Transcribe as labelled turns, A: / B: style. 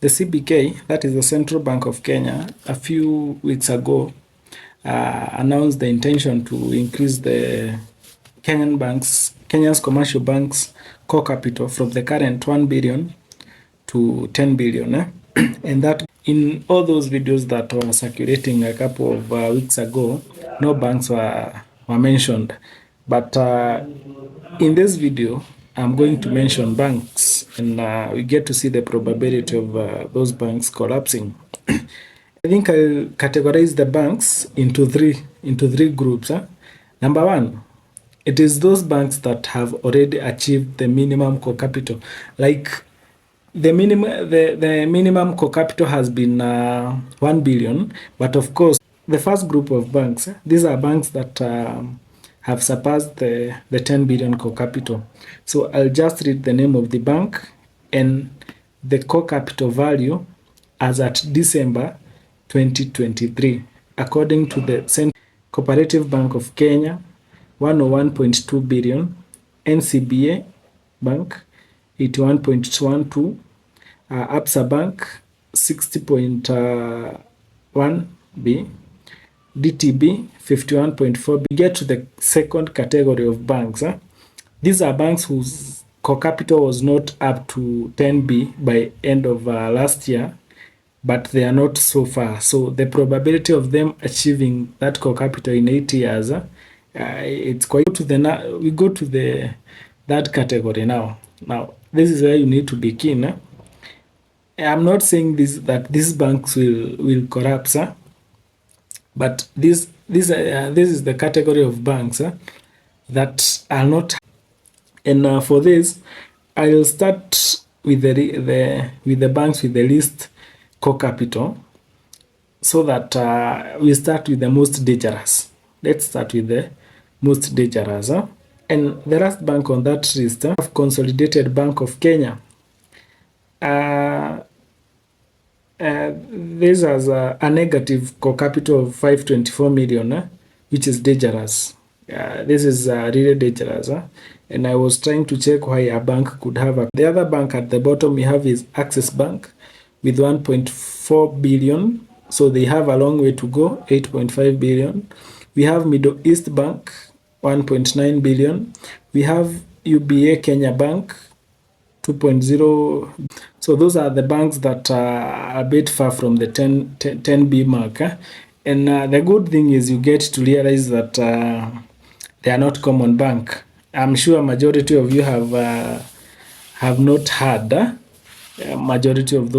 A: The CBK, that is the Central Bank of Kenya, a few weeks ago announced the intention to increase the Kenya's commercial banks core capital from the current 1 billion to 10 billion. And that in all those videos that were circulating a couple of weeks ago, no banks were mentioned. But in this video, I'm going to mention banks, and we get to see the probability of those banks collapsing. I think I'll categorize the banks into three groups. Number one, it is those banks that have already achieved the minimum core capital. Like the minimum core capital has been 1 billion, but of course, the first group of banks, these are banks that have surpassed the 10 billion core capital. So I'll just read the name of the bank and the core capital value as at December 2023, according to the Cooperative Bank of Kenya, 101.2 billion, NCBA Bank, 81.12, Absa Bank, 60.1 B, DTB, 51.4 B. We get to the second category of banks. These are banks whose core capital was not up to 10 B by end of last year, but they are not so far. So the probability of them achieving that core capital in 8 years, it's quite we go to the that category now. Now, this is where you need to be keen. I'm not saying that these banks will collapse, but this is the category of banks that are not. And for this, I'll start with the banks with the least core capital, so that we start with the most dangerous. Let's start with the most dangerous. And the last bank on that list, Consolidated Bank of Kenya. This has a negative core capital of 524 million, which is dangerous. This is really dangerous. And I was trying to check why a bank could have the other bank at the bottom we have is Access Bank with 1.4 billion. So they have a long way to go, 8.5 billion. We have Middle East Bank, 1.9 billion. We have UBA Kenya Bank, 2.0. So those are the banks that are a bit far from the 10B mark. And the good thing is you get to realize that they are not common bank. I'm sure a majority of you have not heard majority of those.